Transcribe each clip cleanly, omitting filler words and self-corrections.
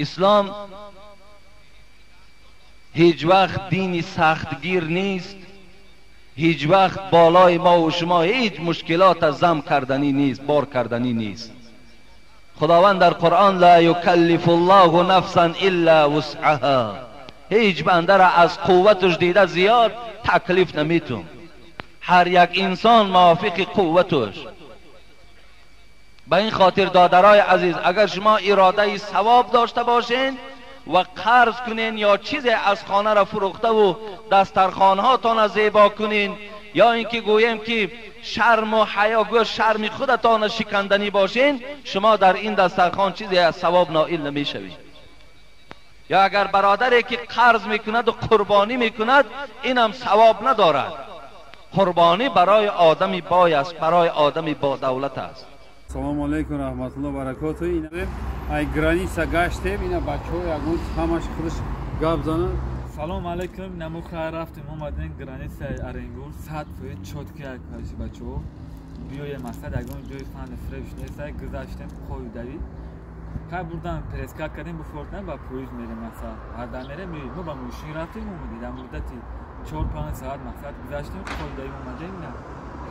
اسلام هیچ وقت دینی سختگیر نیست، هیچ وقت بالای ما و شما هیچ مشکلات از ضم کردنی نیست، بار کردنی نیست. خداوند در قرآن لا یکلف الله نفسا الا وسعها، هیچ بنده را از قوتش دیده زیاد تکلیف نمیتون، هر یک انسان موافق قوتش. به این خاطر دادرای عزیز، اگر شما اراده ثواب داشته باشین و قرض کنین یا چیزی از خانه را فروخته و دسترخوانهاتان را زیبا کنین، یا اینکه گویم که شرم و حیا گویا شرم خودتان شکندنی باشین، شما در این دسترخوان چیزی از ثواب نائل نمیشوید. یا اگر برادری که قرض میکند و قربانی میکند، اینم ثواب ندارد. قربانی برای آدمی بای است، برای آدمی با دولت است. سلام علیکم رحمت الله و برکاته. این ای گرانیسا گشتیم، اینا بچه‌ها یگون همش خودش گپ زنن. سلام علیکم، نموخه رفتیم اومدیم گرانیسا ارنگور 100 فوت چوتکی کاش بچه‌ها بیای مقصد یگون جای فن فرش نیست، گذاشتیم خوی دوی که بردن پرسکا کردیم بفرستن با پلیس میریم مثلا هر میریم ما با ماشین رفتیم اومدیم در مدتی 4-5 ساعت مقصد گذاشتیم خوی دوی اومدیم نه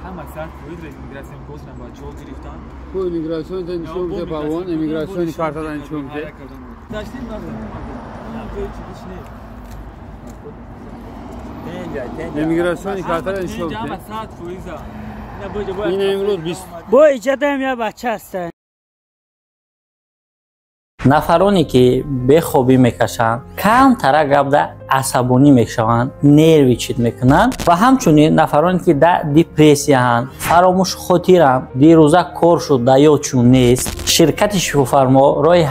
همه ساعت پلیس ایمیگراسیون کوستن با چو گرفتن کو ایمیگراسیون دن چون که باون ایمیگراسیون کارت دادن چون که داشتیم رفتیم نه کوی چیزی نیست ایمیگراسیون کارت دادن چون که همه ساعت پلیسا این امروز 20 با ایجاد یا بچه هستن. نفرانی که به خوبی میکشند کم تر گپ عصبانی میشوند، نروی چیت میکنند و همچنین نفرانی که در دیپرسی هستند، فراموش خاطرند، دیروزه کار شد یادشون نیست، شرکت شفافرما راه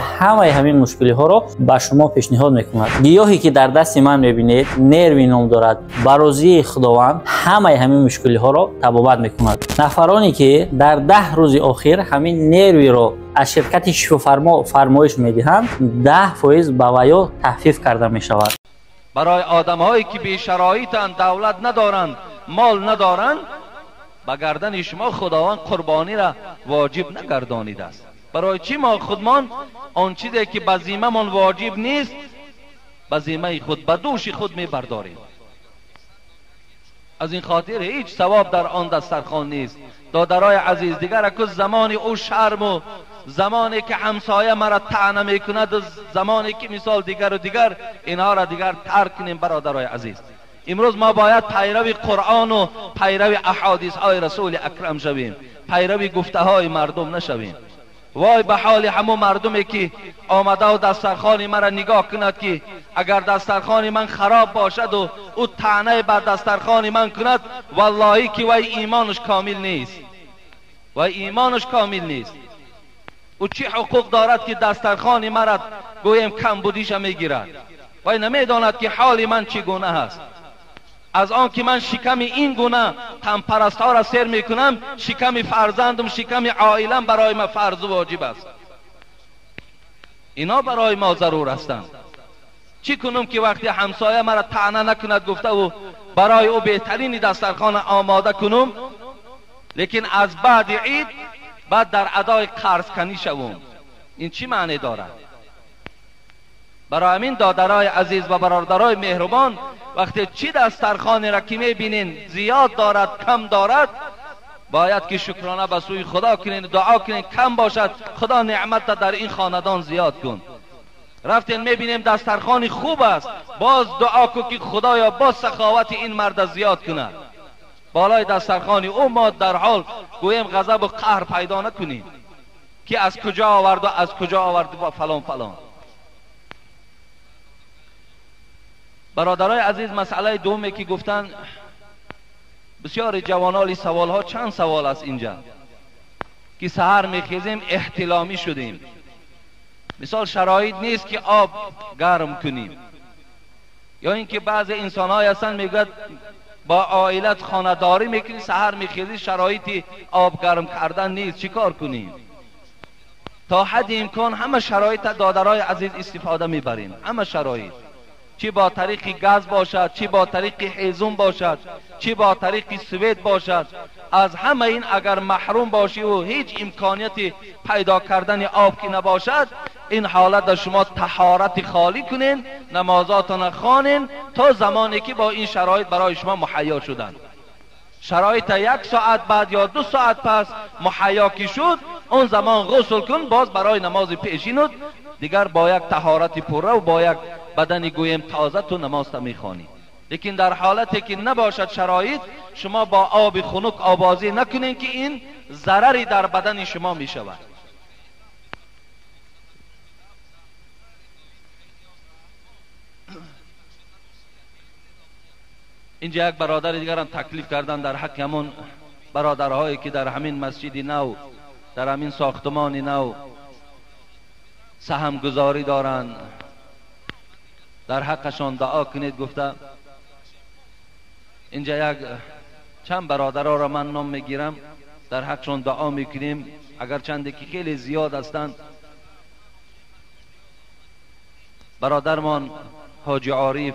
همین مشکلی ها رو به شما پیشنهاد میکند. گیاهی که در دست من میبینید نروی نام دارد، برازی خداوند همین مشکلی ها رو تبابت میکند. نفرانی که در 10 روز اخیر همین نروی رو از شرکت شفافرما فرمایش میدهند 10% به ویا تخفیف کرده میشود. برای آدم هایی که بی شرایطند، دولت ندارند، مال ندارند، به گردن شما خداوند قربانی را واجب نگردانیده است. برای چی ما خودمان آن چیزی که به ذمه من واجب نیست به ذمه خود به دوش خود میبرداریم؟ از این خاطر هیچ ثواب در آن دسترخوان نیست. دادرای عزیز، دیگر که زمانی او شرم و زمانی که همسایه مرا طعنه میکند و زمانی که مثال دیگر و دیگر اینها را دیگر ترک کنیم. برادرای عزیز، امروز ما باید پیروی قرآن و پیروی احادیث های رسول اکرم شویم، پیروی گفته های مردم نشویم. وای به حال همون مردمی که آمده و دسترخوان مرا نگاه کند که اگر دسترخوان من خراب باشد و او طعنه بر دسترخوان من کند، والله که وای ایمانش کامل نیست، وای ایمانش کامل نیست. او چی حقوق دارد که دسترخوان مرا گویم کم بودیش میگیرد؟ وای نمیداند که حال من چگونه هست. از آن که من شکم این گونه تن پرست ها را سیر میکنم، شکم فرزندم، شکم عائلم برای ما فرض و واجب است. اینا برای ما ضرور هستند. چی کنم که وقتی همسایه مرا طعنه نکند گفته و برای او بهترین دسترخوان آماده کنم، لیکن از بعد عید بعد در ادای قرض کنی شوم؟ این چی معنی دارد؟ برای همین دادرای عزیز و برادرای مهربان، وقتی چی دسترخوان را که میبینین زیاد دارد کم دارد، باید که شکرانه به سوی خدا کنین، دعا کنین کم باشد خدا نعمت در این خاندان زیاد کن. رفتین میبینیم دسترخوان خوب است، باز دعا کن که خدایا باز سخاوت این مرد زیاد کند. بالای دسترخوان او ما در حال گویم غضب و قهر پیدا نکنیم که از کجا آورد و از کجا آورد و فلان فلان. برادرای عزیز، مسئله دومی که گفتن بسیار جوانالی سوال ها، چند سوال است اینجا که سحر میخیزیم احتلامی شدیم، مثال شرایط نیست که آب گرم کنیم، یا اینکه بعض انسان های هستن میگوید با عائلت خانه‌داری میکنی سحر میخیزی شرایطی آب گرم کردن نیست، چیکار کنیم؟ تا حد امکان همه شرایط دادرای عزیز استفاده میبریم، همه شرایط، چی با طریق گاز باشد، چی با طریق هیزم باشد، چی با طریق سویت باشد، از همه این اگر محروم باشی و هیچ امکانیت پیدا کردن آب که نباشد، این حالت شما طهارت خالی کنین، نمازاتون خوانین تا زمانی که با این شرایط برای شما مهیا شدن. شرایط 1 ساعت بعد یا 2 ساعت پس مهیا کی شد، اون زمان غسل کن، باز برای نماز پیشینت دیگر با یک طهارت پوره و با یک بدنی گویم تازه تو نماز میخوانی. لیکن در حالتی که نباشد شرایط، شما با آب خنک آبازی نکنین که این ضرری در بدن شما می شود. اینجا یک برادر دیگر هم تکلیف کردن در حق همون برادرهایی که در همین مسجد نو، در همین ساختمان نو سهم گذاری دارن، در حقشان دعا کنید. گفته اینجا یک چند برادرها را من نام میگیرم، در حقشان دعا میکنیم، اگر چندی که خیلی زیاد هستند. برادرمان حاجی عارف،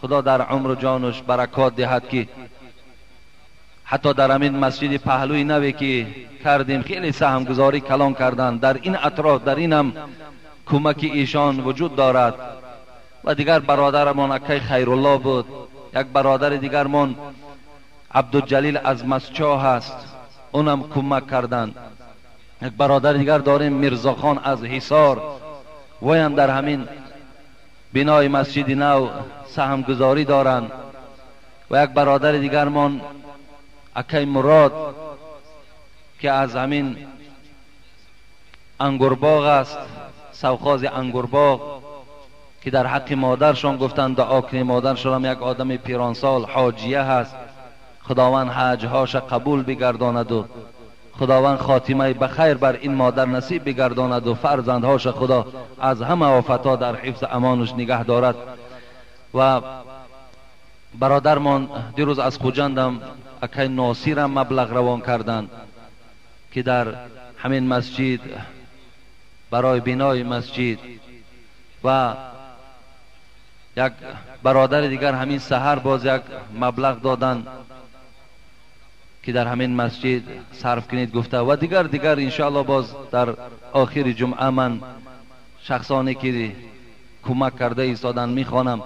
خدا در عمر و جانش برکات دهد که حتی در همین مسجد پهلوی نوی که کردیم خیلی سهم گذاری کلان کردن. در این اطراف در این هم کمک ایشان وجود دارد. و دیگر برادرمان اکی خیرالله بود، یک برادر دیگرمان عبدالجلیل از مسچا هست، اونم کمک کردن. یک برادر دیگر داریم میرزا خان از حصار، وی هم در همین بنای مسجد نو سهم گذاری دارند. و یک برادر دیگرمان اکی مراد که از همین انگورباغ است، سوخاز انگورباغ، که در حق مادرشان گفتن دعا کنیم. مادرشان هم یک آدم پیرانسال حاجیه هست، خداوند حجهاش قبول بگرداند و خداوند خاتمه بخیر بر این مادر نصیب بگرداند و فرزندهاش خدا از همه آفتها در حفظ امانش نگه دارد. و برادرمان دیروز از خوجندم اکی ناصیر هم مبلغ روان کردند که در همین مسجد برای بنای مسجد. و یک برادر دیگر همین سحر باز یک مبلغ دادن که در همین مسجد صرف کنید گفته. و دیگر انشاءالله باز در آخر جمعه من شخصانی که کمک کرده ایستادن میخوانم.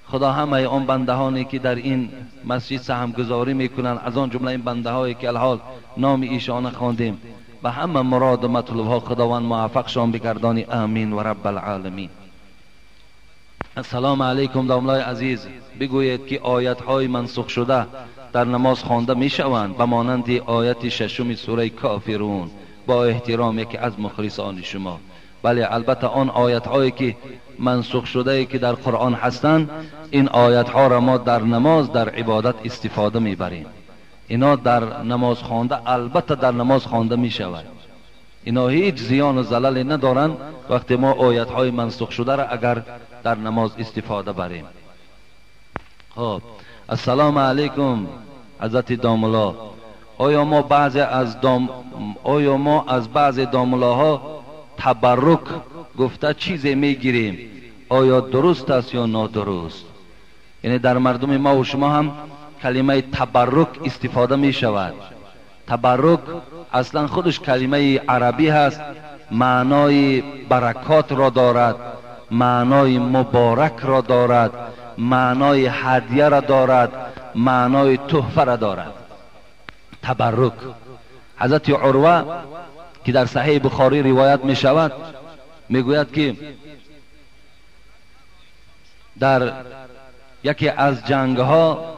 خدا همه اون بندهانی که در این مسجد سهم گذاری میکنن، از آن جمله این بنده هایی که الحال نام ایشان خواندیم، به همه مراد و مطلوب ها خداوند موفق شان بگردانی. آمین و رب العالمین. السلام علیکم داملای عزیز، بگویید که آیت های منسوخ شده در نماز خوانده می شوند به مانند آیت 6 سوره کافرون. با احترام یکی از مخلصان شما. بله البته آن آیت هایی که منسوخ شده که در قرآن هستند، این آیت ها را ما در نماز در عبادت استفاده می بریم. اینا در نماز خوانده، البته در نماز خوانده می شود. اینا هیچ زیان و زلال ندارند وقتی ما آیت های منسوخ شده را اگر در نماز استفاده بریم. خب السلام علیکم حضرت داملا. آیا ما از بعض داملاها تبرک گفته چیزی میگیریم؟ آیا درست است یا نادرست؟ یعنی در مردم ما و شما هم کلمه تبرک استفاده می شود. تبرک اصلا خودش کلمه عربی هست، معنای برکات را دارد، معنای مبارک را دارد، معنای هدیه را دارد، معنای تحفه را دارد. تبرک. حضرت عروه که در صحیح بخاری روایت می شود میگوید که در یکی از جنگ ها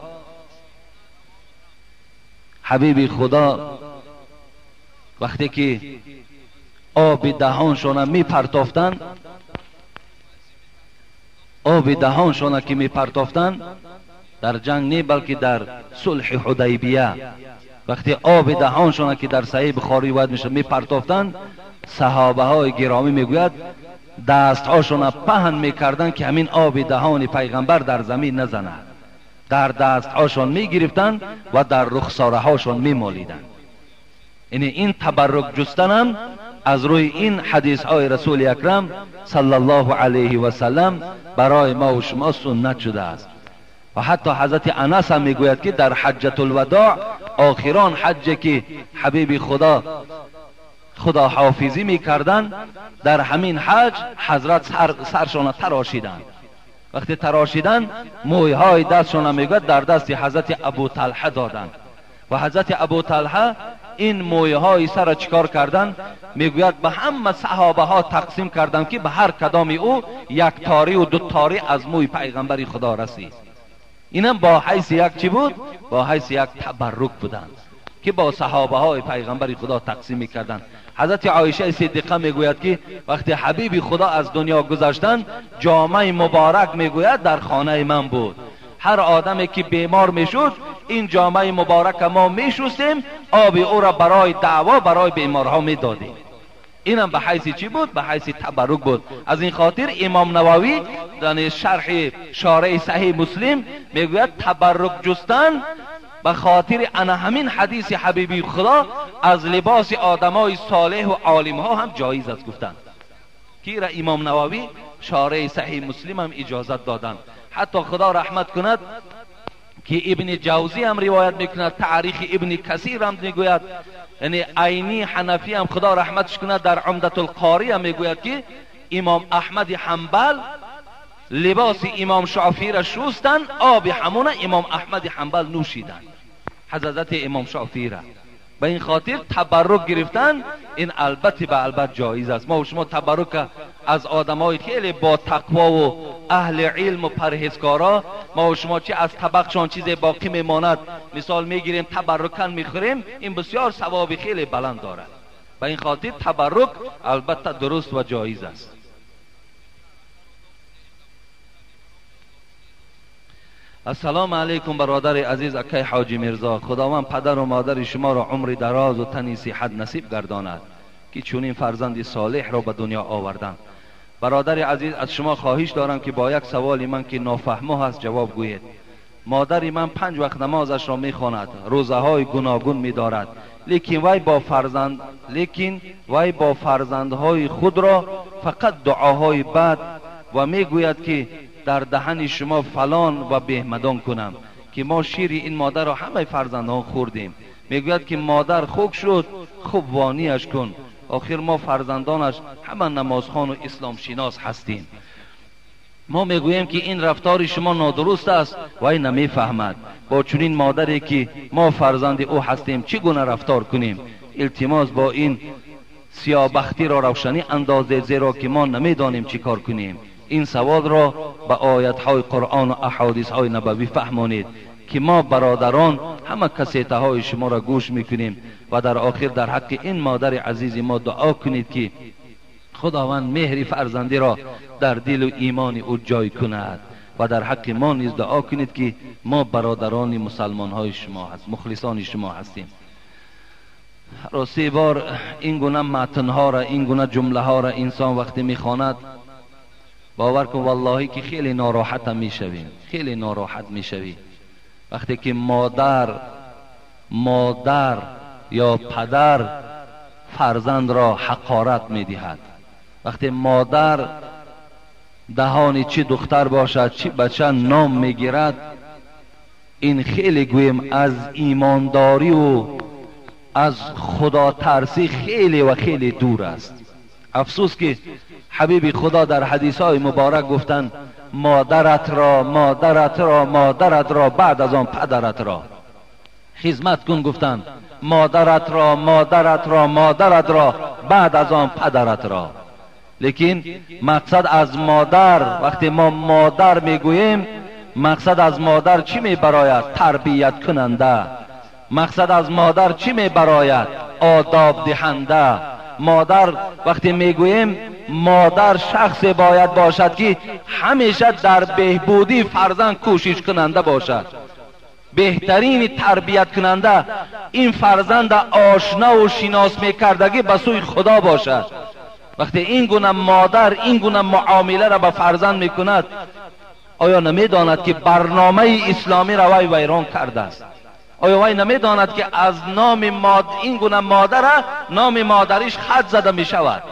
حبیب خدا وقتی که آب دهانشان می پرتافتند، آب دهانشان که می پرتافتند در جنگ نه بلکه در صلح حدیبیه، وقتی آب دهانشان که در صحیح بخاری روایت میشه می پرتافتند، صحابه های گرامی میگوید دست هاشون پهن میکردند که همین آب دهان پیغمبر در زمین نزند. در دست هاشون میگرفتند و در رخساره هاشون میمالیدند. یعنی این تبرک جستن از روی این حدیث های رسول اکرم صلی الله علیه و سلم برای ما و شما سنت شده است. و حتی حضرت انس هم میگوید که در حجة الوداع، آخران حج که حبیب خدا خدا حافظی میکردن، در همین حج حضرت سرشان تراشیدند. وقتی تراشیدن مویهای دستشان میگوید در دست حضرت ابو طلحه دادند و حضرت ابو طلحه این مویهای سر چیکار کردن؟ میگوید به همه صحابه ها تقسیم کردن که به هر کدام او یک تاری و دو تاری از موی پیغمبر خدا رسید. اینم با حیث یک چی بود؟ با حیث یک تبرک بودند که با صحابه های پیغمبر خدا تقسیم میکردند. حضرت عایشه صدیقه میگوید که وقتی حبیب خدا از دنیا گذشتند جامه مبارک میگوید در خانه من بود. هر آدمی که بیمار میشد این جامه مبارک ما میشستیم، آب او را برای دعوا برای بیمارها میدادیم. اینم به حیث چی بود؟ به حیث تبرک بود. از این خاطر امام نووی در شرح شارح صحیح مسلم میگوید تبرک جستن به خاطر انا همین حدیث حبیبی خدا از لباس آدمای صالح و عالم ها هم جایز است گفتند که را امام نووی شارح صحیح مسلم هم اجازت دادند. حتی خدا رحمت کند که ابن جوزی هم روایت میکند، تاریخ ابن کثیر هم میگوید، یعنی عینی حنفی هم خدا رحمتش کند در عمدة القاری هم میگوید که امام احمد حنبل لباس امام شافعی را شستن، آب همون امام احمد حنبل نوشیدن، حضرت امام شافعی را. به این خاطر تبرک گرفتن این البته به البته جایز است. ما و شما تبرک از آدمای خیلی با تقوا و اهل علم و پرهیزکارا، ما و شما چی از طبقشان چیز باقی میماند مثال میگیریم تبرکن میخوریم، این بسیار ثواب خیلی بلند دارد. به این خاطر تبرک البته درست و جایز است. السلام علیکم برادر عزیز اکای حاجی میرزا، خداوند پدر و مادر شما را عمر دراز و تنی صحت نصیب گرداند که چنین فرزند صالح را به دنیا آوردند. برادر عزیز از شما خواهش دارم که با یک سوال من که نافهمه هست جواب گویید. مادر من 5 وقت نمازش را میخواند، روزه های گوناگون میدارد، لیکن وی با فرزندهای خود را فقط دعاهای بد و میگوید که در دهن شما فلان و بهمدان کنم که ما شیر این مادر را همه فرزندان خوردیم. میگوید که مادر خوک شد، خوب وانیش کن، آخر ما فرزندانش همه نمازخوان و اسلام شناس هستیم. ما میگوییم که این رفتار شما نادرست است و این نمیفهمد. با چنین مادری که ما فرزند او هستیم چگونه رفتار کنیم؟ التماس با این سیاه‌بختی را روشنی اندازید، زیرا که ما نمیدانیم چی کار کنیم. این سوال را به آیت های قرآن و احادیث های نبوی فهمانید که ما برادران همه کسیته های شما را گوش میکنیم و در آخر در حق این مادر عزیز ما دعا کنید که خداوند مهر فرزندی را در دل و ایمان او جای کند و در حق ما نیز دعا کنید که ما برادران مسلمان های شما هست، مخلصان شما هستیم. هر 3 بار این گونه متن ها را، این گونه جمله ها را انسان وقتی میخواند باور کن والله که خیلی ناراحت میشویم، خیلی ناراحت میشویم وقتی که مادر یا پدر فرزند را حقارت میدهد. وقتی مادر دهان چی دختر باشد چی بچه نام میگیرد، این خیلی گویم از ایمانداری و از خدا ترسی خیلی و خیلی دور است. افسوس که حبیب خدا در حدیث های مبارک گفتند مادرت را بعد از آن پدرت را خدمت کن. گفتند مادرت را بعد از آن پدرت را. لیکن مقصد از مادر، وقتی ما مادر میگوییم مقصد از مادر چی میبراید؟ تربیت کننده. مقصد از مادر چی میبراید؟ آداب دهنده. مادر وقتی میگوییم مادر شخص باید باشد که همیشه در بهبودی فرزند کوشش کننده باشد، بهترین تربیت کننده این فرزند آشنا و شناس میکردگی به سوی خدا باشد. وقتی این گونه مادر این گونه معامله را به فرزند میکند، آیا نمیداند که برنامه اسلامی را وی ویران کرده است؟ آیا وی نمیداند که از نام این گونه مادر نام مادریش خط زده می شود؟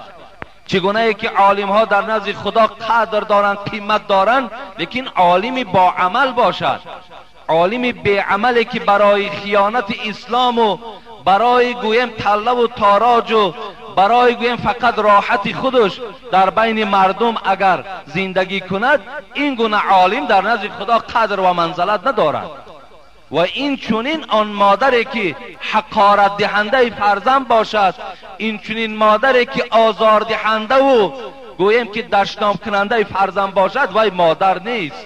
چگونه ای که عالم ها در نزد خدا قدر دارند، قیمت دارند، لیکن عالمی با عمل باشد. عالمی بی عملی که برای خیانت اسلام و برای گویم طلب و تاراج و برای گویم فقط راحت خودش در بین مردم اگر زندگی کند، این گونه عالم در نزد خدا قدر و منزلت ندارد. و این چونین آن مادری که حقارت دهنده فرزند باشد، این چونین مادری که آزار دهنده و گویم که دشنام کننده فرزند باشد، وای مادر نیست،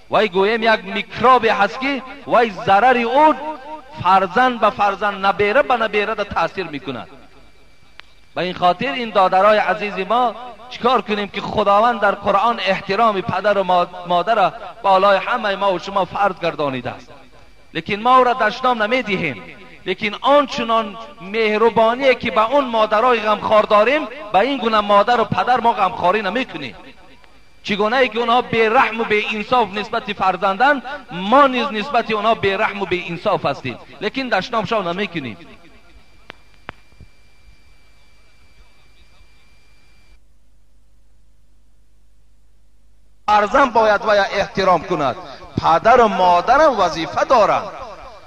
وای گویم یک میکروبی هست که وای ضرر اون فرزند به فرزند، نبیره به نبیره تاثیر میکند. به این خاطر این دادرای عزیز ما چیکار کنیم که خداوند در قرآن احترام پدر و مادر را بالای همه ما و شما فرض گردانیده است، لیکن ما او را دشنام نمیدهیم. لیکن آنچنان مهربانی که به اون مادرای غمخوار داریم، به این گونه مادر و پدر ما غمخواری نمیکنیم. چگونه ای که اونها بی رحم و بی انصاف نسبت فرزندان، ما نیز نسبت اونها بی رحم و بی انصاف هستیم، لیکن دشنام شو نمیکنیم. فرزند باید وی احترام کند. پدر و مادر وظیفه دارند.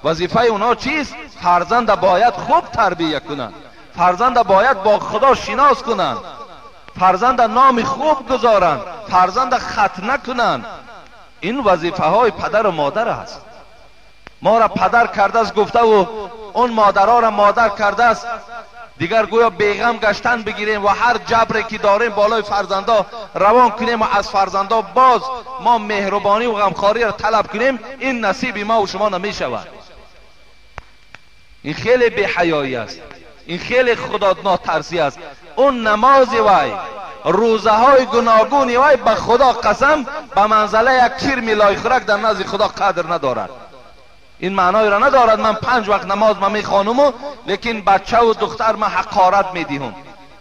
وظیفه اونا چیست؟ فرزند باید خوب تربیت کنند، فرزند باید با خدا شناس کنند، فرزند نام خوب گذارند، فرزند خط نکنند. این وظیفه های پدر و مادر است. ما را پدر کرده است گفته و اون مادرها را مادر کرده است، دیگر گویا بیغم گشتن بگیریم و هر جبری که داریم بالای فرزندا روان کنیم و از فرزندا باز ما مهربانی و غمخواری را طلب کنیم، این نصیب ما و شما نمی شود. این خیلی بی حیایی است، این خیلی خدا ناترسی است. اون نماز وی، روزه های گوناگون وی به خدا قسم به منزله یک کرم لای خورک در نزد خدا قدر ندارد. این معنای را ندارد من 5 وقت نماز ما میخوانم لیکن بچه و دختر ما حقارت میدهم،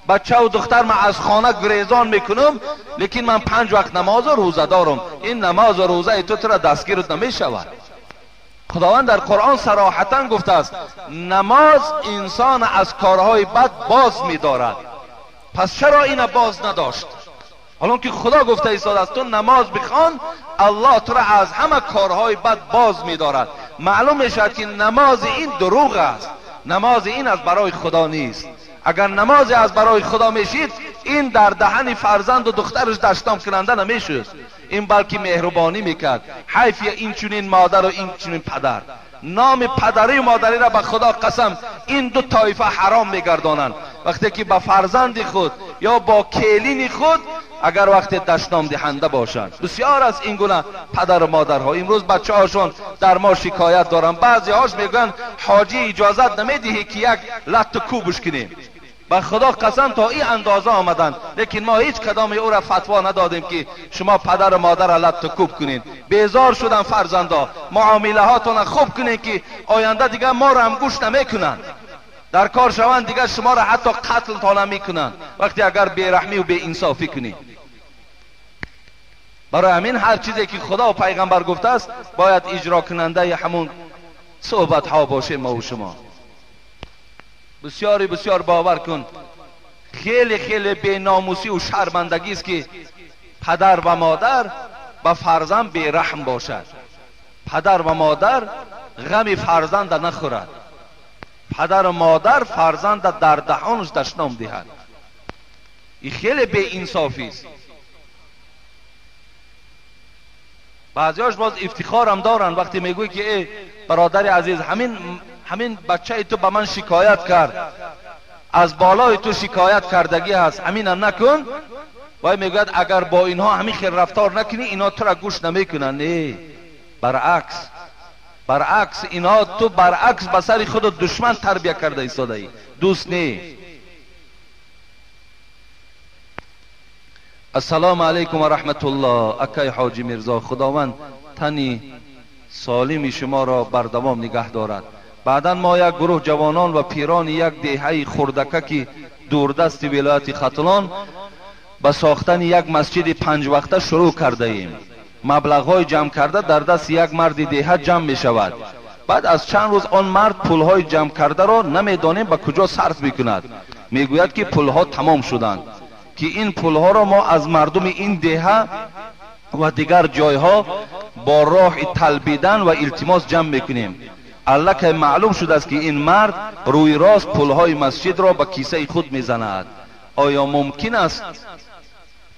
بچه و دختر ما از خانه گریزان میکنم لیکن من 5 وقت نماز و روزه دارم. این نماز و روزه تو را دستگیرت نمیشود. خداوند در قرآن صراحتا گفته است نماز انسان از کارهای بد باز می‌دارد. پس چرا این باز نداشت؟ حالا که خدا گفته ایستاده است تو نماز بخوان، الله تو را از همه کارهای بد باز می‌دارد. معلوم میشد که نماز این دروغ است، نماز این از برای خدا نیست. اگر نماز از برای خدا میشید، این در دهن فرزند و دخترش دشنام کننده نمیشد، این بلکه مهربانی میکرد. حیف این چنین مادر و این چنین پدر، نام پدری و مادری را به خدا قسم این دو طایفه حرام میگردانند. وقتی که با فرزند خود یا با کلین خود اگر وقت دشنام دهنده باشند. بسیار از این گونه پدر و مادرها امروز بچه هاشون در ما شکایت دارن. بعضی هاش میگن حاجی اجازت نمیدهی که یک لط کوبش کنیم. به خدا قسم تا این اندازه آمدن، لیکن ما هیچ کدام او را فتوا ندادیم که شما پدر و مادر را لط کوب کنین. بیزار شدن فرزندا، معامله هاتون خوب کنین که آینده دیگه ما را هم گوش نمیکنن، در کار شوند دیگه شما را حتی قتل تا نمیکنن وقتی اگر بیرحمی و بی انصافی کنین. برای همین هر چیزی که خدا و پیغمبر گفته است باید اجرا کننده همون صحبت ها باشه ما و شما. بسیار باور کن خیلی خیلی بی ناموسی و شرمندگی است که پدر و مادر با فرزند بی رحم باشد، پدر و مادر غم فرزند نخورد، پدر و مادر فرزند در دهانش دشنام دهد. این خیلی بی انصافی است. بعضیاش باز افتخار هم دارن وقتی میگوی که ای برادر عزیز همین بچه تو به من شکایت کرد، از بالای تو شکایت کردگی هست، همین نکن. وای میگوید اگر با اینها همین خیر رفتار نکنی اینا تو را گوش نمیکنن. نه، برعکس اینا تو برعکس به سر خود دشمن تربیت کرده ایستاده ای، دوست نه. السلام علیکم و رحمت الله. اکای حاجی میرزا، خداوند تنی سالم شما را بردوام نگه دارد. بعدا ما یک گروه جوانان و پیران یک دهه خردکه که دوردست ولایت ختلان به ساختن یک مسجد 5 وقته شروع کرده ایم. مبلغ‌های جمع کرده در دست یک مرد دهه جمع می شود. بعد از چند روز آن مرد پول‌های جمع کرده را نمیدانیم به کجا صرف می‌کند. میگوید که پول‌ها تمام شدند، که این پول‌ها را ما از مردم این دهه و دیگر جایها با راه طلبیدن و التماس جمع میکنیم. الکه معلوم شده است که این مرد روی راست پولهای مسجد را به کیسه خود میزند. آیا ممکن است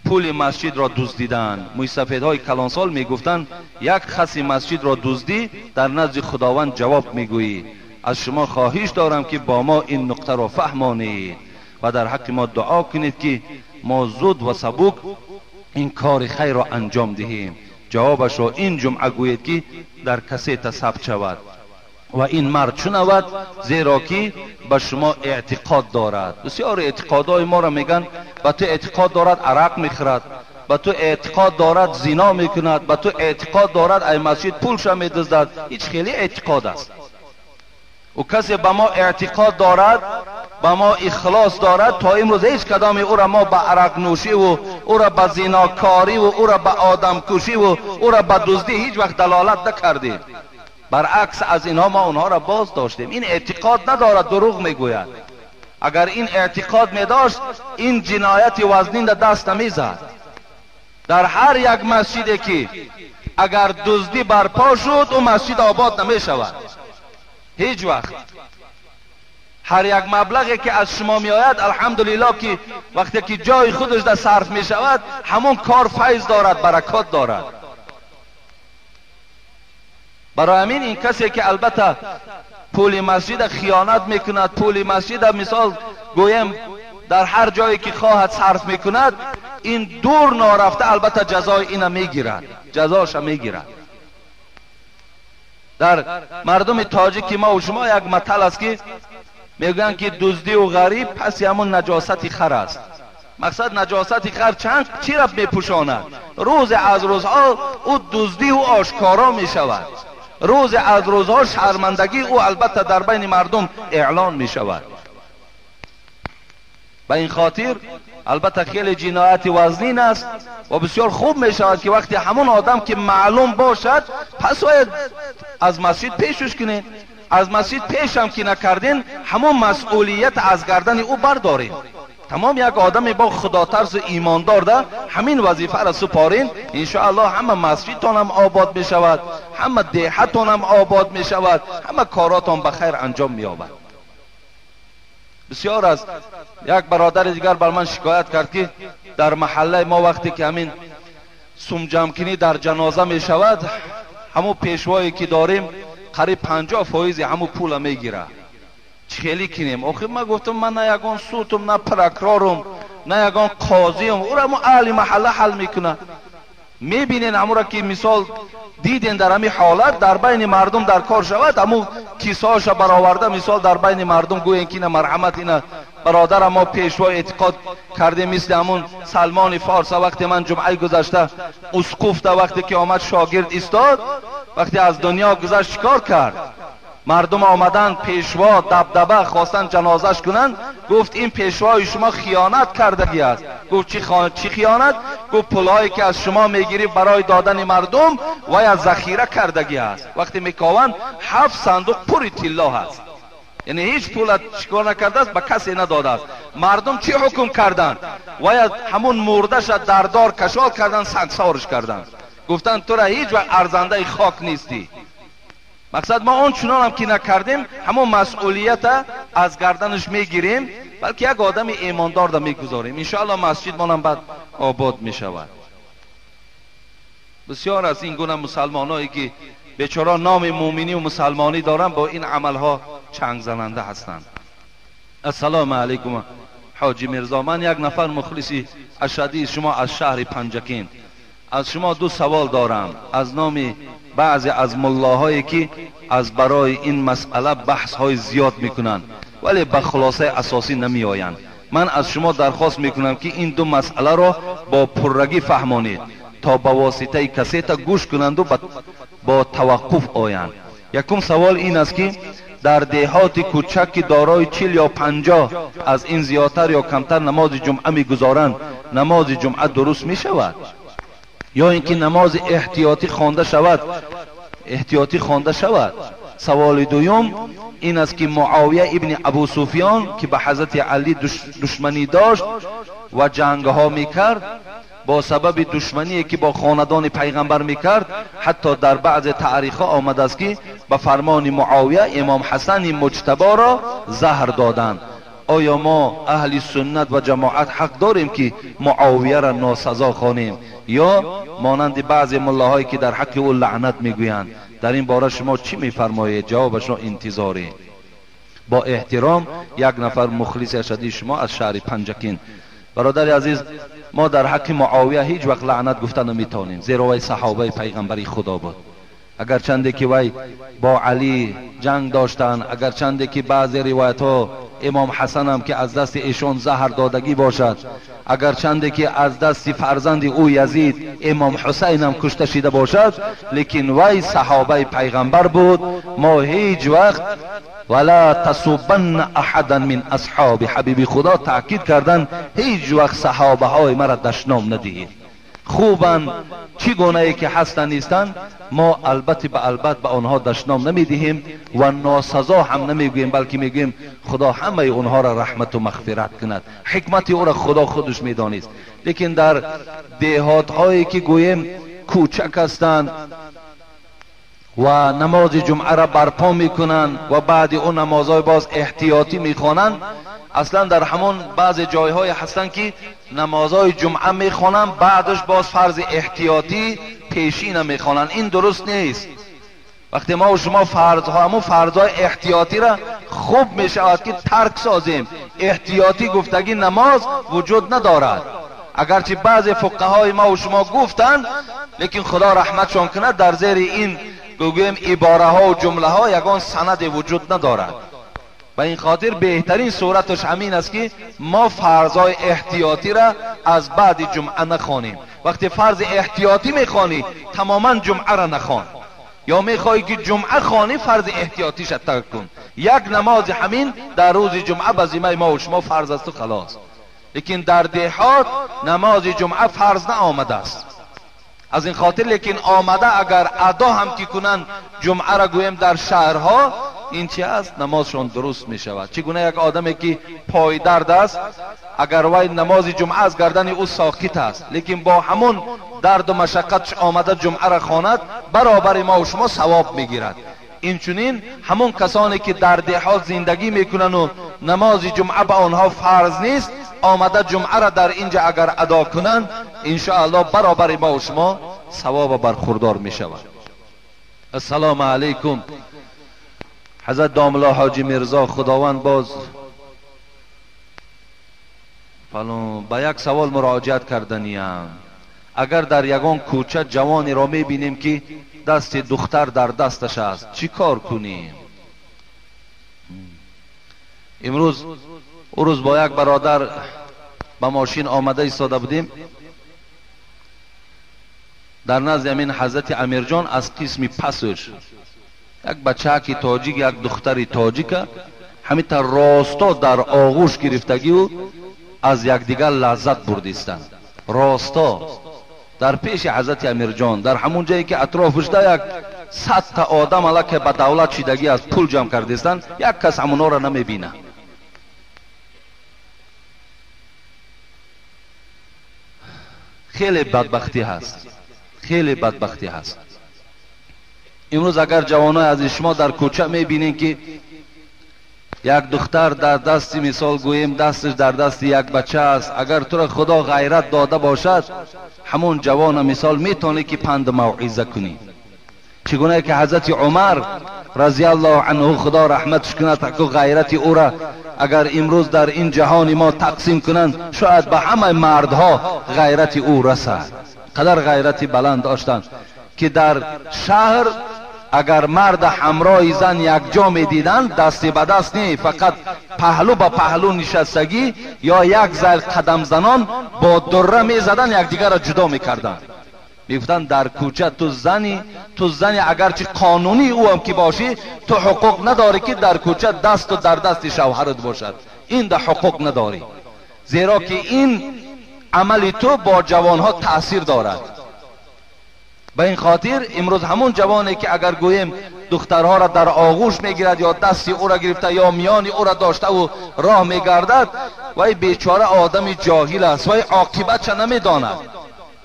پول مسجد را دزدیدن؟ موسفیدهای کلانسال میگفتند یک خس مسجد را دزدی در نزد خداوند جواب میگویی. از شما خواهش دارم که با ما این نکته را فهمانید و در حق ما دعا کنید که ما زود و سبک این کار خیر را انجام دهیم. جوابش را این جمعه گویید که در کسیت ثبت شود و این مرد شنود، زیرا که به شما اعتقاد دارد. بسیار اعتقادهای ما را میگن به تو اعتقاد دارد عرق میخورد، به تو اعتقاد دارد زنا میکند، به تو اعتقاد دارد ای مسجد پولش میدزدد. هیچ خیلی اعتقاد است. و کسی به ما اعتقاد دارد، به ما اخلاص دارد، تا امروز هیچ کدام او را ما به عرق نوشی و او را به زناکاری و او را به آدم کشی و او را به دزدی هیچ وقت دلالت نکردیم. برعکس از اینها ما اونها را باز داشتیم. این اعتقاد ندارد، دروغ میگوید. اگر این اعتقاد میداشت این جنایت وزنین در دست نمیزد. در هر یک مسجدی که اگر دزدی برپا شد اون مسجد آباد نمیشود هیچ وقت. هر یک مبلغی که از شما می آید الحمدلله که وقتی که جای خودش در صرف می شود همون کار فیض دارد، برکات دارد. برای همین این کسی که البته پول مسجد خیانت میکند، پول مسجد مثال گویم در هر جایی که خواهد صرف میکند، این دور نارفته البته جزای اینا میگیرد، جزاش میگیرد. در مردم تاجیک ما و شما یک مثل است که میگن که دزدی و غریب پس همون نجاست خر است. مقصد نجاست خر چی را میپوشاند؟ روز از روزها او دزدی و آشکارا میشود، روز از روزها شرمندگی او البته در بین مردم اعلان میشود. به این خاطر البته خیلی جنایت وزنین است و بسیار خوب می شود که وقتی همون آدم که معلوم باشد پس باید از مسجد پیشش کنین. از مسجد پیش هم که نکردین همون مسئولیت از گردن او بردارین. تمام یک آدم با خدا ترس ایماندار ده همین وظیفه را سپارین، انشاءالله همه مسجدتان هم آباد می شود، همه دیهتان هم آباد می شود، همه کاراتان بخیر انجام می یابد. بسیار از یک برادر دیگر بر من شکایت کرد که در محله ما وقتی که همین سوم جمع در جنازه می شود همون پیشوایی که داریم قریب 50% همون پول می گیره. چخیلی کنیم؟ آخه من گفتم من نه یگان سوتم نه پرکرارم نه یگان قاضیم، او را ما اهل محله حل میکنه. میبینین امو را که مثال دیدین در همین حالت در بین مردم در کار شود، امو کیسهاش برآورده مثال در بین مردم گوین که مرحمت اینا برادر ما پیشوا اعتقاد کرده مثل همون سلمان فارس. وقتی من جمعه گذشته اسقف ده وقتی که آمد شاگرد ایستاد، وقتی از دنیا گذشت چیکار کرد؟ مردم آمدن پیشوا دبدبه خواستن جنازش کنن، گفت این پیشوای شما خیانت کردگی است. گفت چی خیانت؟ گفت پولایی که از شما میگیری برای دادن مردم و یا ذخیره کردگی است. وقتی میکاون 7 صندوق پر طلا هست، یعنی هیچ پول چیکار نکرده است، به کسی نداده است. مردم چی حکم کردن؟ و یا همون مردش در دار کشال کردن، سنگسارش کردن، گفتن تو را هیچ وقت ارزنده خاک نیستی. مقصد ما اون چنان هم که نکردیم همون مسئولیت از گردنش میگیریم، بلکه یک آدم ایماندار دا میگذاریم. انشاءالله مسجد ما هم بعد آباد میشود. بسیار از این گونه مسلمانایی که بیچاره نام مومنی و مسلمانی دارن با این عملها چنگ زننده هستند. السلام علیکم حاجی میرزا، من یک نفر مخلصی اشدی شما از شهر پنجکین، از شما 2 سوال دارم از نام بعضی از ملاهایی که از برای این مسئله بحث های زیاد میکنن ولی به خلاصه اساسی نمی آیند. من از شما درخواست میکنم که این 2 مسئله را با پررگی فهمانید تا با واسطه کسیت گوش کنند و با توقف آیند. یکم سوال این است که در دیهات کوچک دارای 40 یا 50 از این زیادتر یا کمتر نماز جمعه میگذارند، نماز جمعه درست می شود یا اینکه نماز احتیاطی خوانده شود؟ سوال دوم این است که معاویه ابن ابو سفیان که به حضرت علی دشمنی داشت و جنگ ها میکرد، با سبب دشمنی که با خاندان پیغمبر میکرد، حتی در بعض تاریخ ها آمده است که به فرمان معاویه امام حسن مجتبی را زهر دادند. آیا ما اهل سنت و جماعت حق داریم که معاویه را ناسزا خوانیم یا مانند بعضی ملاهایی که در حق او لعنت میگویند؟ در این باره شما چی میفرمایید؟ جوابش را انتظاری. با احترام، یک نفر مخلص اشدی شما از شهر پنجکین. برادر عزیز، ما در حق معاویه هیچ وقت لعنت گفتن نمیتونیم، زیرا وی صحابه پیغمبری خدا بود. اگر چنده که وی با علی جنگ داشتن، اگر چنده که بعضی روایت ها امام حسن هم که از دست ایشان زهر دادگی باشد، اگر چنده که از دست فرزند او یزید امام حسین هم کشته شده باشد، لیکن وی صحابه پیغمبر بود. ما هیچ وقت ولا تصبن احدا من اصحاب حبیب خدا تاکید کردن هیچ وقت صحابه های مرا دشنام ندهید. خوبن چی گونه ای که هستن نیستن، ما البته به البته به آنها دشنام نمیدهیم و ناسزا هم نمیگوییم، بلکه میگوییم خدا همه اونها را رحمت و مغفرت کند. حکمت او را خدا خودش میدانست. لیکن در دیهات هایی که گوییم کوچک هستند و نماز جمعه را برپا میکنند و بعد اون نمازهای باز احتیاطی میخوانند، اصلا در همون بعض جایهای هستن که نمازهای جمعه میخوانند بعدش باز فرض احتیاطی پیشین میخوانند. این درست نیست. وقتی ما و شما همون فرضهای احتیاطی را خوب میشود که ترک سازیم. احتیاطی گفتگی نماز وجود ندارد. اگرچه بعض فقهای ما و شما گفتند، لیکن خدا رحمتشان کنه در زیر این بگویم عباره ها و جمله ها یگان سند وجود ندارد. و این خاطر بهترین صورتش همین است که ما فرضای احتیاطی را از بعد جمعه نخوانیم. وقتی فرض احتیاطی میخوانی تماما جمعه را نخوان، یا میخوایی که جمعه خوانی فرض احتیاطیش ترک کن. یک نماز همین در روز جمعه به ذمه ما و شما فرض است و خلاص. لیکن در دیهات نماز جمعه فرض نه آمده است. از این خاطر لیکن آمده اگر ادا هم که کنن جمعه را گویم در شهرها، این چی است؟ نمازشون درست می شود. چگونه یک آدمی که پای درد است، اگر وی نماز جمعه از گردن او ساکت است، لیکن با همون درد و مشقت آمده جمعه را خواند، برابر ما و شما ثواب می گیرد. اینچنین همون کسانی که در دیهات زندگی میکنن و نماز جمعه به آنها فرض نیست، آمده جمعه را در اینجا اگر ادا کنند، انشاءالله برابر ما و شما ثواب برخوردار می شود. السلام علیکم. حضرت داملا حاجی میرزا خداوند باز به یک سوال مراجعت کردنیم. اگر در یگان کوچه جوانی را میبینیم که دست دختر در دستش است، چی کار کنیم؟ امروز او روز با یک برادر به ماشین آمده ایستاده بودیم، در نزد امین حضرت امیرجان از قسم پسش یک بچه که تاجیک، یک دختری تاجیک همین تا راستا در آغوش گرفتگی و از یکدیگر لذت بردیستند. راستا در پیش حضرت امیرجان، در همون جایی که اطرافش ده یک 100 تا آدم علا که به دولت چیدگی از پول جمع کردیستند، یک کس همونا را نمیبینه. خیلی بدبختی هست، خیلی بدبختی هست. امروز اگر جوانای از شما در کوچه میبینین که یک دختر در دست، مثال گوییم دستش در دست یک بچه است، اگر تو را خدا غیرت داده باشد، همون جوان مثال میتونی که پند موعظه کنی. چگونه که حضرت عمر رضی الله عنه خدا رحمتش کنه، تکو غیرت او را اگر امروز در این جهان ما تقسیم کنند، شاید به همه مردها غیرت او رسد. قدر غیرتی بلند داشتند که در شهر اگر مرد همراه زن یک جا می دیدن، دستی به دست نه، فقط پهلو به پهلو نشستگی یا یک ذیل قدم زنان با دره می زدن، یک دیگر را جدا می کردن. می گفتن در کوچه تو زنی اگرچه قانونی او هم که باشی، تو حقوق نداری که در کوچه دست و در دست شوهرت باشد. این در حقوق نداری، زیرا که این عمل تو با جوانها تأثیر دارد. به این خاطر امروز همون جوانی که اگر گوییم دخترها را در آغوش میگیرد یا دستی او را گرفته یا میانی او را داشته و راه میگردد، وای بیچاره آدم جاهل است، وای عاقبت چه نمیداند.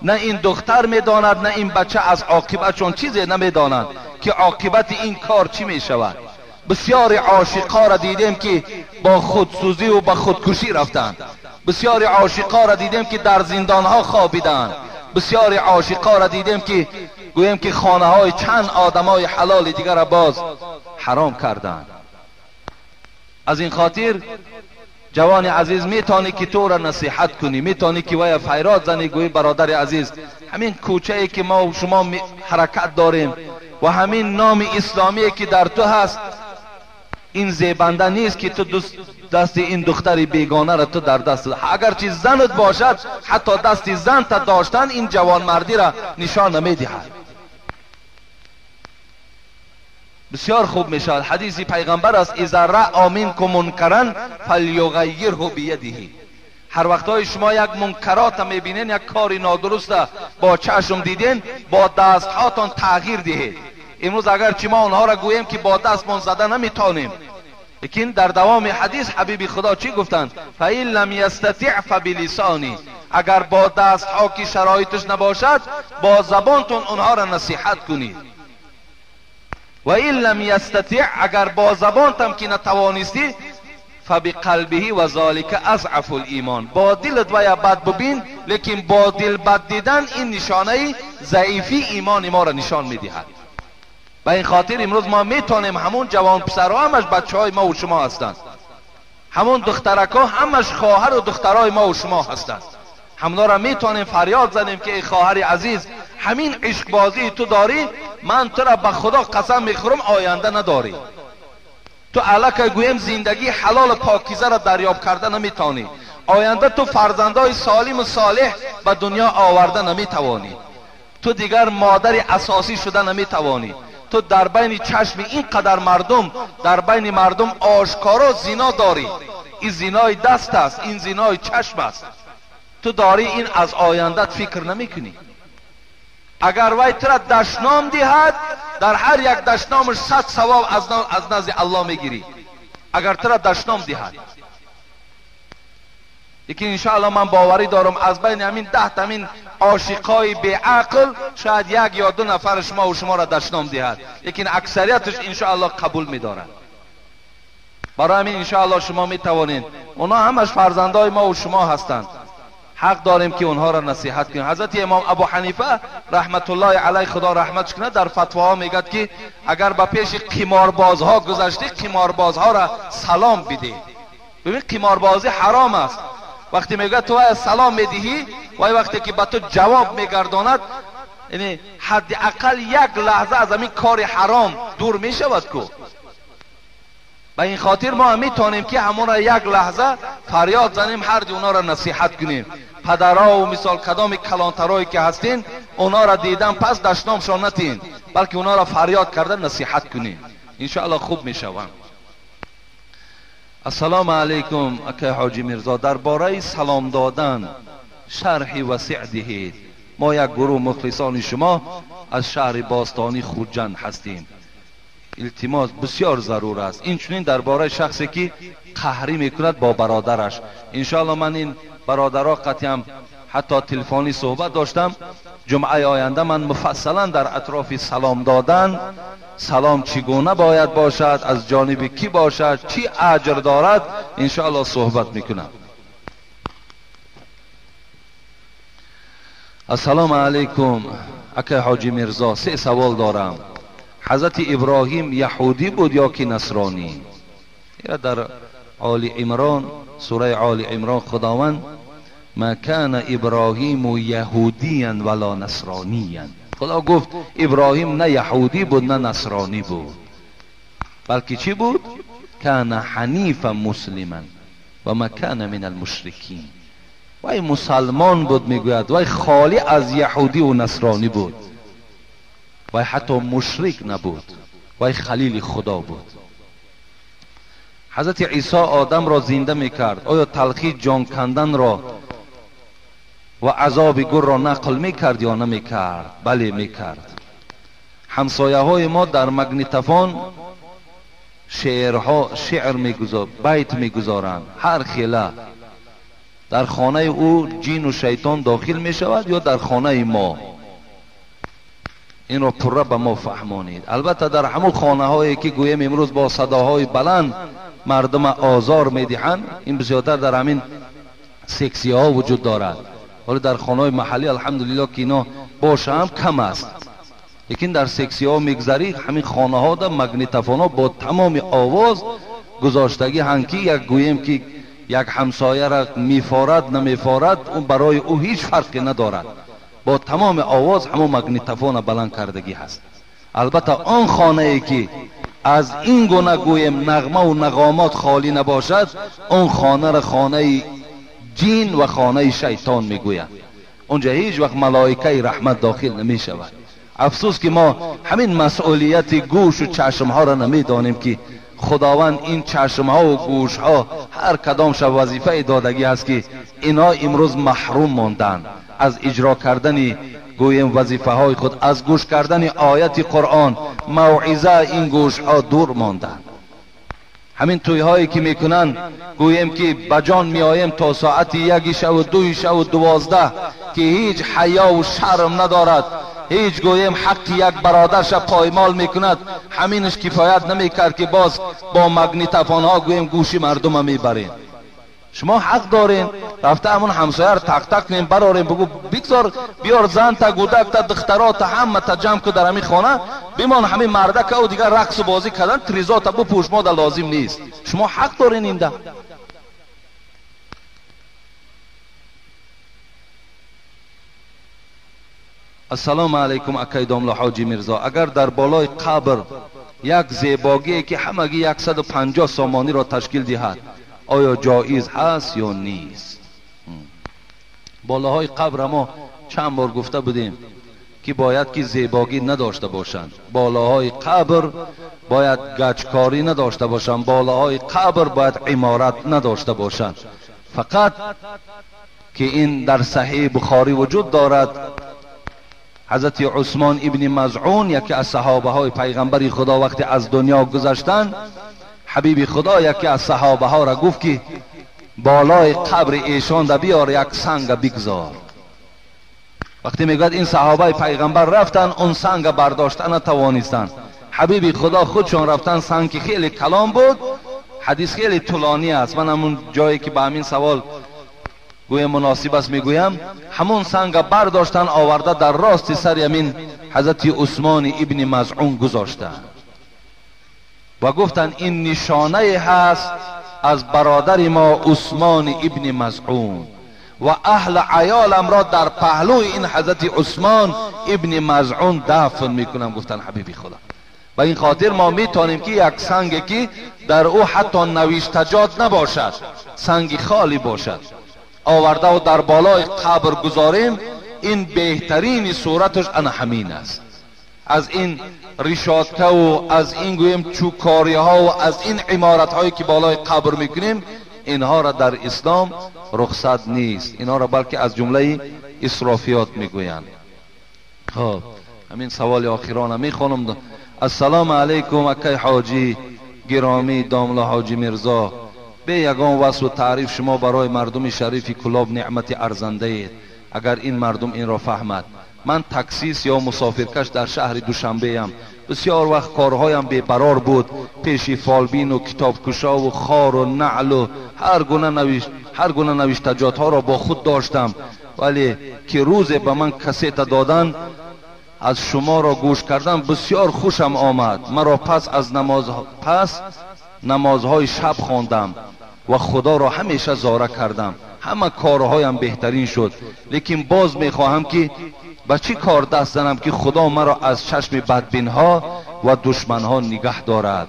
نه این دختر میداند نه این بچه از عاقبت چون چیزی نمیداند که عاقبت این کار چی می شود. بسیار عاشقا را دیدیم که با خودسوزی و با خودکشی رفتند. بسیار عاشقا را دیدیم که در زندان ها خوابیدند. بسیار عاشقا را دیدیم که گویم که خانه های چند آدمای حلال دیگر را باز حرام کردند. از این خاطر جوان عزیز میتونی که تو را نصیحت کنی، میتونی که وای فیراد زنی، گوی برادر عزیز همین کوچه ای که ما و شما حرکت داریم و همین نام اسلامی که در تو هست، این زیبنده نیست که تو دست این دختر بیگانه را تو در دست، اگرچه زنت باشد حتی دست زن تا داشتن این جوان مردی را نشان نمیدهد. بسیار خوب میشد. حدیث پیغمبر است اذا رأى منکم منکرا فلیغیره بیده. هر وقتای شما یک منکرات میبینین، یک کاری نادرست با چشم دیدین، با دست هاتون تغییر دهید. امروز اگر چی ما اونها را گوییم که با دستمون زده نمیتونیم، لیکن در دوام حدیث حبیب خدا چی گفتند؟ فإن لم یستطع فبلسانی. اگر با دست ها که شرایطش نباشد با زبانتون اونها را نصیحت کنید. و این لم یستطع، اگر با زبانتم که نتوانستی فبقلبه و ذالک اضعف الایمان. با دلت باید بد ببین، لیکن با دل بد دیدن این نشانه ضعیفی ایمان ما را نشان میدهد. و این خاطر امروز ما میتونیم همون جوان پسرها همش بچه های ما و شما هستند، همون دخترکا همش خواهر و دخترای ما و شما هستند. همونا را میتونیم فریاد زنیم که ای خواهر عزیز، همین عشق بازی تو داری، من تو را به خدا قسم میخورم آینده نداری. تو الکه گویم زندگی حلال پاکیزه را دریاب کرده نمیتونی، آینده تو فرزندای سالم و صالح به دنیا آورده نمیتوانی، تو دیگر مادر اساسی شده نمیتوانی. تو در بین چشم این قدر مردم، در بین مردم آشکارا زنا داری. این زنای دست است، این زنای چشم است. تو داری این از آیندت فکر نمی کنی. اگر وی تو را دشنام دهد، در هر یک دشنامش 100 ثواب از نزد الله میگیری، اگر تو را دشنام دهد. لیکن انشاءالله من باوری دارم از بین همین 10 همین عاشقای بی عقل شاید 1 یا 2 نفر شما و شما را دشنام دهد، لیکن اکثریتش انشاءالله قبول می‌دارند. برای همین انشاءالله شما میتوانید، اونا همش فرزندای ما و شما هستند، حق داریم که اونها را نصیحت کنیم. حضرت امام ابو حنیفه رحمت الله علیه خدا رحمتش کنه در فتواها میگد که اگر به پیش قماربازها گذشتی، قماربازها را سلام بده. ببین قماربازی حرام است. وقتی میگه تو سلام میدهی و وقتی که به تو جواب میگرداند، یعنی حداقل 1 لحظه از همین کار حرام دور میشود کو. به این خاطر ما میتونیم که همون را 1 لحظه فریاد زنیم، هر دی اونا را نصیحت کنیم. پدرها و مثال کدام کلانترایی که هستین اونا را دیدن پس دشنامشان نتین، بلکه اونا را فریاد کرده نصیحت کنیم، انشاءالله خوب میشوند. السلام علیکم اکای حاجی میرزا، درباره سلام دادن شرح وسیع دهید. ما یک گروه مخلصان شما از شهر باستانی خوجند هستیم، التماس بسیار ضرور است. این چنین درباره شخصی که قهری میکند با برادرش، انشاءالله من این برادرها قطعا حتی تلفنی صحبت داشتم، جمعه آینده من مفصلا در اطراف سلام دادن، سلام چگونه باید باشد، از جانب کی باشد، چی اجر دارد، انشاءالله صحبت میکنم. السلام علیکم اکای حاجی میرزا، 3 سوال دارم. حضرت ابراهیم یهودی بود یا که نصرانی؟ یا در آل عمران، سوره آل عمران خداوند ما کان ابراهیم یهودیا ولا نصرانیا، خدا گفت ابراهیم نه یهودی بود نه نصرانی بود، بلکه چی بود؟ کان حنیفا مسلما و ما کان من المشرکین. وای مسلمان بود میگوید، وای خالی از یهودی و نصرانی بود، وای حتی مشرک نبود، وای خلیل خدا بود. حضرت عیسی آدم را زنده میکرد، آیا تلخی جان کندن را و عذاب گر را نقل میکرد یا نمیکرد؟ بله میکرد. همسایه های ما در مگنیتوفون شعر میگذارند، بیت میگذارند، هر خیله در خانه او جین و شیطان داخل می شود یا در خانه ما؟ این را پره به ما فهمانید. البته در همون خانه هایی که گویم امروز با صداهای بلند مردم آزار می دهند، این بسیارتر در همین سکسی ها وجود دارد، ولی در خانه های محلی الحمدلله که اینا باشه هم کم است. لیکن در سکسی ها میگذری، همین خانه ها در مگنیتوفون ها با تمام آواز گذاشتگی هنکی یک گویم که یک همسایه را میفارد نمیفارد، اون برای او هیچ فرقی ندارد، با تمام آواز همون مگنیتوفون بلند کردگی هست. البته آن خانه ای که از این گونه گویم نغمه و نغامات خالی نباشد، اون خانه را خانه جین و خانه شیطان میگویند. اونجا هیچ وقت ملائکه رحمت داخل نمی شود. افسوس که ما همین مسئولیت گوش و چشم ها را نمیدانیم که خداوند این چشم ها و گوش ها هر کدامش وظیفه دادگی است که اینا امروز محروم ماندند از اجرا کردن گویم وظیفه های خود، از گوش کردن آیت قرآن موعظه. این گوش ها دور ماندند. همین توی هایی که میکنن گویم که بجان میایم تا ساعت 1 شب و 2 شب و 12 که هیچ حیا و شرم ندارد، هیچ گویم حق یک برادرش پایمال میکند، همینش کفایت نمیکرد که باز با مگنیتوفون ها گویم گوشی مردم میبرین. شما حق دارین رفته همون همسایه رو تک تک نیم برارین، بگو بگذار بیار زن تا گودک تا دخترات همه تا جمع که در همین خانه بمان، همین مردک او دیگر رقص و بازی کردن، تریزات بپوش، ما در لازم نیست. شما حق دارین اینده. السلام علیکم اکای داملا حاجی میرزا، اگر در بالای قبر یک زیباگی که همگی 150 سامانی را تشکیل دهد آیا جایز هست یا نیست؟ بالاهای قبر ما چند بار گفته بودیم که باید که زیباگی نداشته باشند، بالاهای قبر باید گچکاری نداشته باشند، بالاهای قبر باید عمارت نداشته باشند. فقط که این در صحیح بخاری وجود دارد، حضرت عثمان ابن مزعون یکی از صحابه های پیغمبر خدا وقتی از دنیا گذشتند، حبیب خدا یکی از صحابه ها را گفت که بالای قبر ایشان را بیار یک سنگ بگذار. وقتی میگوید این صحابه پیغمبر رفتن اون سنگ برداشتن نتوانستند، حبیب خدا خودشون رفتن، سنگ که خیلی کلام بود، حدیث خیلی طولانی است، من همون جایی که به همین سوال گویا مناسب است میگویم، همون سنگ برداشتن آورده در راست سر یمین حضرت عثمان ابن مزعون گذاشتند و گفتن این نشانه هست از برادر ما عثمان ابن مزعون و اهل عیالم را در پهلوی این حضرت عثمان ابن مزعون دفن میکنم. گفتن حبیبی خدا. و این خاطر ما میتونیم که یک سنگی که در او حتی نوشتجات نباشد، سنگی خالی باشد، آورده و در بالای قبر گذاریم، این بهترین صورتش انا همین است. از این ریشاتکه و از این گویم چوکاری ها و از این عمارت هایی که بالای قبر میکنیم، اینها را در اسلام رخصت نیست، اینها را بلکه از جمله اسرافیات میگویند. خب همین سوال آخرانه میخوانم. السلام علیکم اکای حاجی گرامی داملا حاجی میرزا، به یگان وصف و تعریف شما برای مردم شریف کلاب نعمت ارزنده اید. اگر این مردم این را فهمد، من تکسیس یا مسافرکش در شهر دوشنبه ام، بسیار وقت کارهایم بیقرار بود، پیش فالبین و کتابکشا و خار و نعل و هر گونه نوشتجات ها را با خود داشتم، ولی که روز به من کسیت دادن از شما را گوش کردم بسیار خوشم آمد. مرا پس از نمازهای شب خواندم و خدا را همیشه زاره کردم، همه کارهایم بهترین شد. لیکن باز میخواهم که به چی کار دست زنم که خدا مرا از چشم بدبین ها و دشمن ها نگه دارد.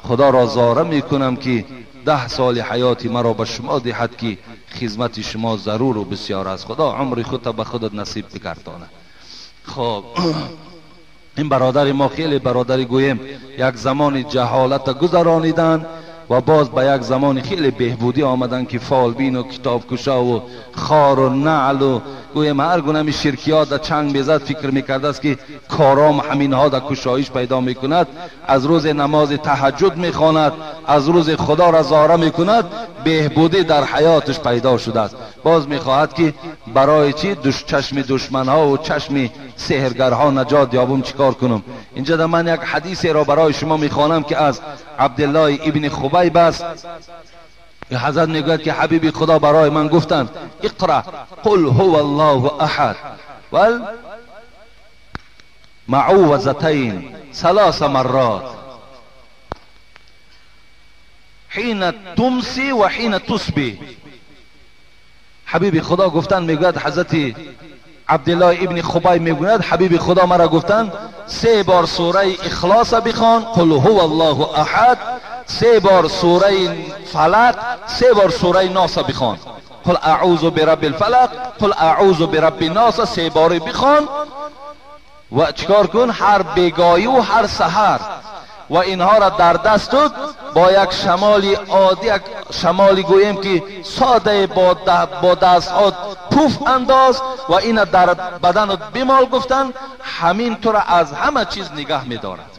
خدا را زاره میکنم که 10 سال حیاتی مرا به شما دهد که خدمت شما ضرور و بسیار است. خدا عمر خودت به خودت نصیب بگردانه. خب این برادر ما خیلی برادری گویم یک زمان جهالت گذرانیدن و باز به یک زمان خیلی بهبودی آمدن که فالبین و کتابکشا و خار و نعل و گویم هر گونه شرکیات در چنگ بیزد فکر میکرده است که کارام همینها در کشایش پیدا میکند، از روز نماز تهجد میخواند، از روز خدا را زاره میکند، بهبودی در حیاتش پیدا شده است. باز میخواهد که برای چی چشم دشمنها و چشم سحرگرها نجات یابم چیکار کنم؟ اینجا در من یک حدیثی را برای شما میخوانم که از عبدالله ابن خبیب است. حضرت میگوید که حبیب خدا برای من گفتند اقرا قل هو الله احد ول معوذتین 3 مرات حین تمسی و حین تصبی. حبیب خدا گفتند، میگوید حضرت عبدالله ابن خبیب میگوید حبیب خدا مرا گفتند 3 بار سوره اخلاص بخوان، قل هو الله احد، 3 بار سوره فلق، 3 بار سوره ناس بخوان. قل اعوذ برب الفلق، قل اعوذ برب الناس 3 بار بخوان و چیکار کن؟ هر بیگاهی و هر سحر و اینها را در دستت با یک شمالی عادی، یک شمالی گویم که ساده با دستات پوف انداز و این در بدنت بمال. گفتن همین تو را از همه چیز نگاه می‌دارد.